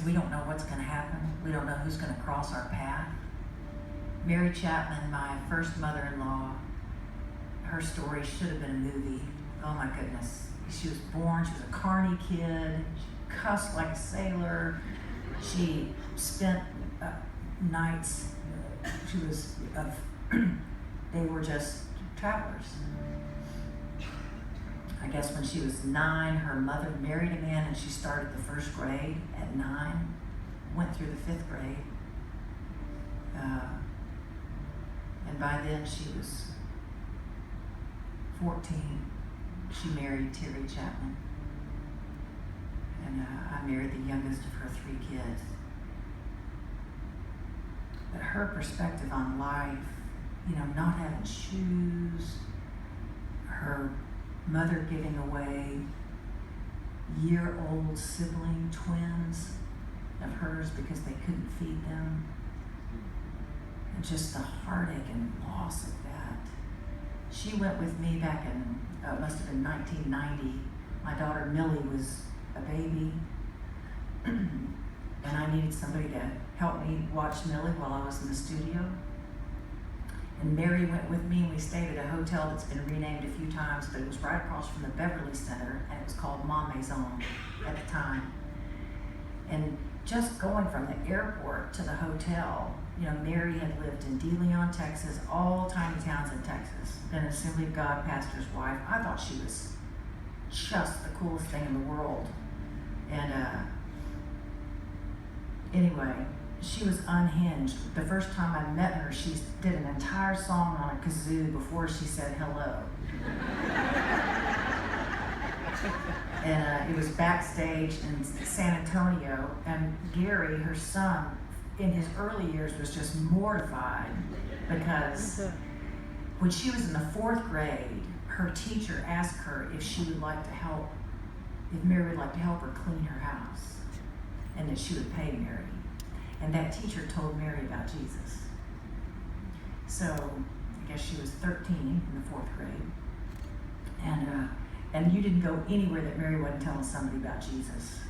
we don't know what's going to happen. We don't know who's going to cross our path. Mary Chapman, my first mother-in-law, her story should have been a movie. Oh my goodness. She was born, she was a carny kid, she cussed like a sailor. She spent nights, they were just travelers. I guess when she was 9, her mother married a man and she started the first grade at 9, went through the 5th grade. And by then she was 14. She married Terry Chapman. And I married the youngest of her 3 kids. But her perspective on life, not having shoes, her mother giving away year-old sibling twins of hers because they couldn't feed them, and just the heartache and loss of that. She went with me back in, it must have been 1990. My daughter Millie was a baby, and I needed somebody to help me watch Millie while I was in the studio. And Mary went with me, and we stayed at a hotel that's been renamed a few times, but it was right across from the Beverly Center, and it was called Ma Maison at the time. And just going from the airport to the hotel, Mary had lived in DeLeon, Texas, all tiny towns in Texas, been an Assembly of God pastor's wife. I thought she was just the coolest thing in the world. And anyway, she was unhinged. The first time I met her, she did an entire song on a kazoo before she said hello. And it was backstage in San Antonio, and Gary, her son, in his early years was just mortified because when she was in the 4th grade, her teacher asked her if Mary would like to help her clean her house, and that she would pay Mary. And that teacher told Mary about Jesus. So I guess she was 13 in the 4th grade. And you didn't go anywhere that Mary wasn't telling somebody about Jesus.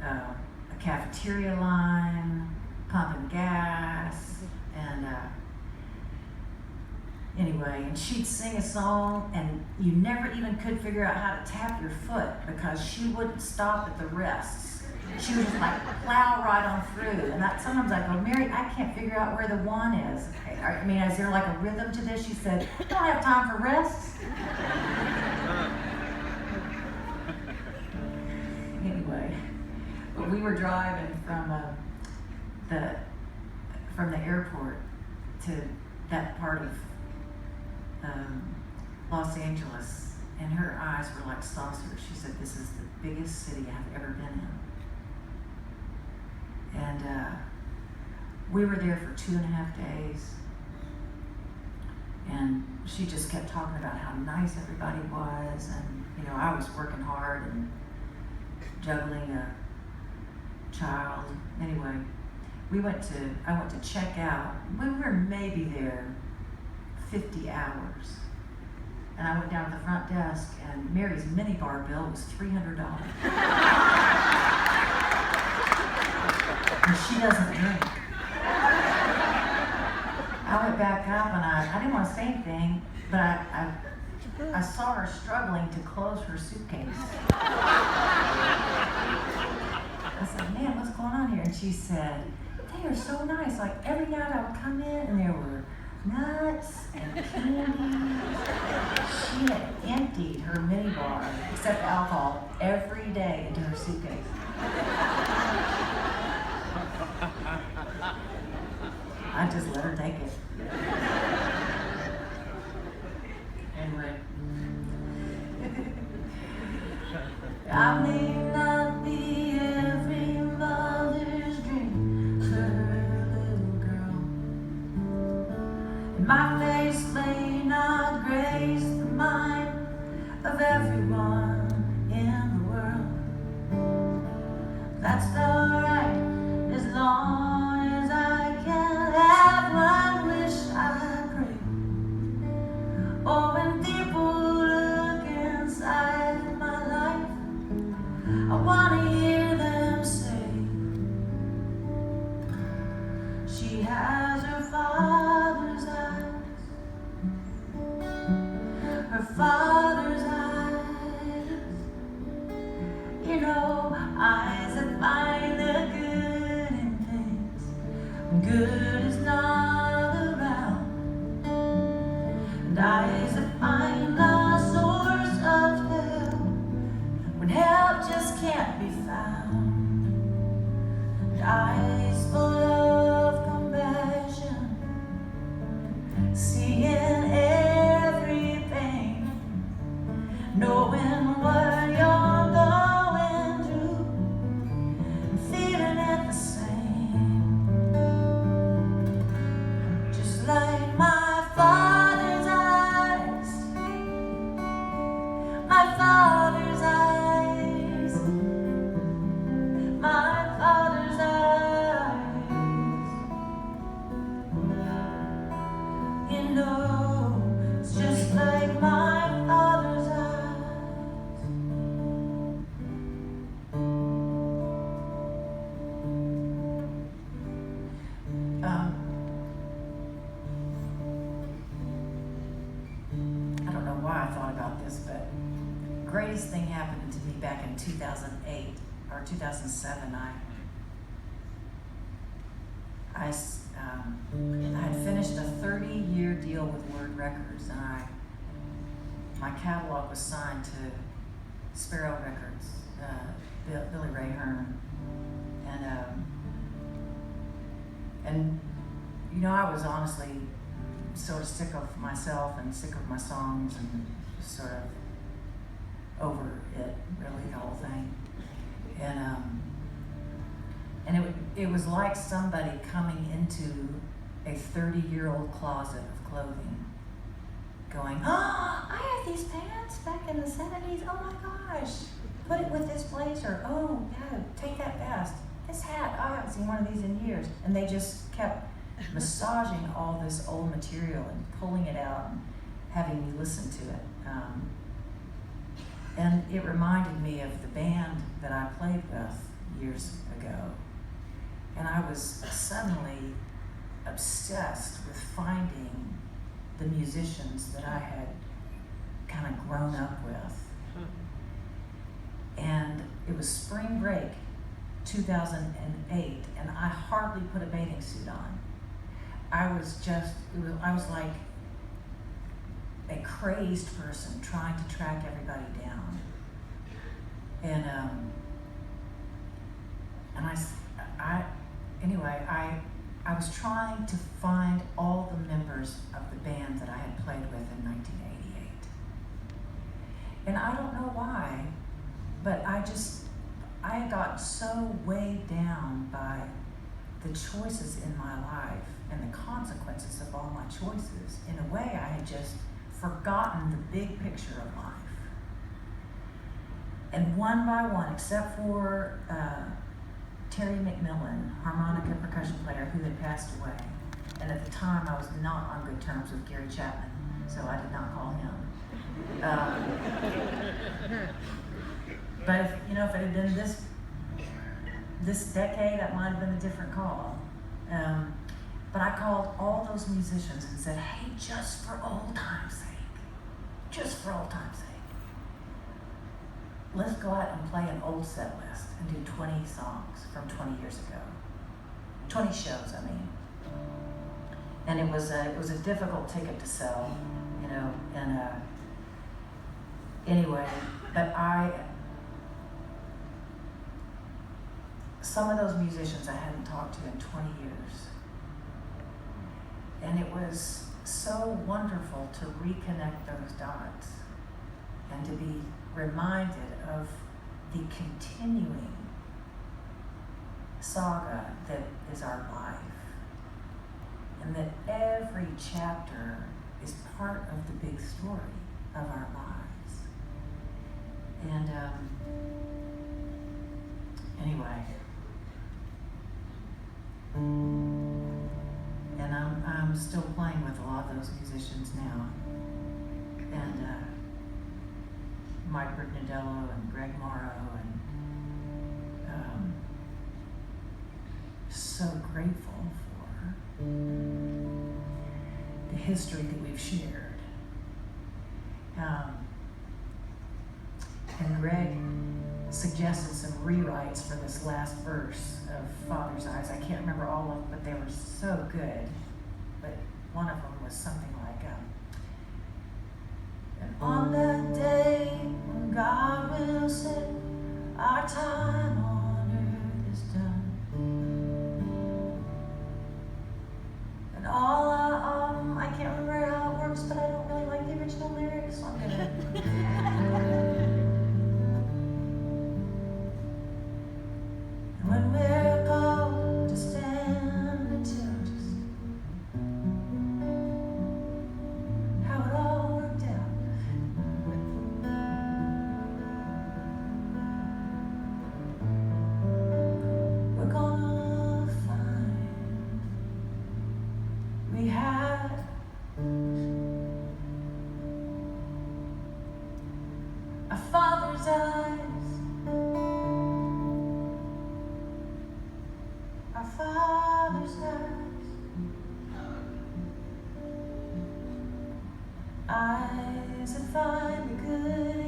A cafeteria line, pumping gas, and anyway, and she'd sing a song, and you never even could figure out how to tap your foot because she wouldn't stop at the rests. She would just plow right on through. And sometimes I go, Mary, I can't figure out where the 1 is. I mean, is there like a rhythm to this? She said, I don't have time for rests. Anyway, but we were driving from the airport to that part of Los Angeles, and her eyes were like saucers. She said, this is the biggest city I've ever been in. And we were there for 2.5 days, and she just kept talking about how nice everybody was, and I was working hard and juggling a child. Anyway, I went to check out. We were maybe there 50 hours, and I went down to the front desk, and Mary's minibar bill was $300. And she doesn't drink. I went back up, and I didn't want to say anything, but I saw her struggling to close her suitcase. I said, man, what's going on here? And she said, they are so nice. Like every night I would come in, and there were nuts and candy. She had emptied her minibar, except alcohol, every day into her suitcase. I just let her take it. Anyway. I may not be every mother's dream for her little girl, and my face may not grace the mind of everyone in the world. That's alright, as long as I can have one wish I pray. Oh, when people look inside my life, I want to hear them say, has her father's eyes, her father's eyes. You know, eyes that find the good in things when good is not around, and eyes that find the source of help when help just can't be found, and eyes full of compassion, seeing everything, knowing what you're going through, and feeling it the same. Just like my father's eyes, my father's eyes, my father's eyes. You know, it's just like my father's eyes. I don't know why I thought about this, but the greatest thing happened to me back in 2008 or 2007. I had finished a 30-year deal with Word Records, and my catalog was signed to Sparrow Records, Billy Ray Hearn, and you know, I was honestly sort of sick of myself and sick of my songs and just sort of over it, really, the whole thing. And it was like somebody coming into a 30-year-old closet of clothing, going, "Oh, I had these pants back in the 70s. Oh my gosh, put it with this blazer. Oh yeah, take that vest. This hat. Oh, I haven't seen one of these in years." And they just kept massaging all this old material and pulling it out and having me listen to it. And it reminded me of the band that I played with years ago. And I was suddenly obsessed with finding the musicians that I had kind of grown up with. And it was spring break 2008, and I hardly put a bathing suit on. I was like a crazed person trying to track everybody down. And I was trying to find all the members of the band that I had played with in 1988. And I don't know why, but I had gotten so weighed down by the choices in my life and the consequences of all my choices. In a way, I had just forgotten the big picture of life. And one by one, except for Terry McMillan, harmonica percussion player who had passed away, and at the time I was not on good terms with Gary Chapman, so I did not call him. But if it had been this decade, that might have been a different call. But I called all those musicians and said, "Hey, just for old time's sake, let's go out and play an old set list and do 20 songs from 20 years ago. 20 shows, I mean." And it was a difficult ticket to sell, anyway, but some of those musicians I hadn't talked to in 20 years. And it was so wonderful to reconnect those dots and to be reminded of the continuing saga that is our life, and that every chapter is part of the big story of our lives. And anyway, and I'm still playing with a lot of those musicians now, and Mike Bernadello and Greg Morrow, and so grateful for the history that we've shared. And Greg suggested some rewrites for this last verse of Father's Eyes. I can't remember all of them, but they were so good. But one of them was something like, and on that day when God will say our time on earth is done, and all I can't remember how it works, but I don't really like the original lyrics, so I'm gonna when we're called to stand and tell just how it all worked out, we're gonna find we had a father's eyes, our Father's eyes that find the good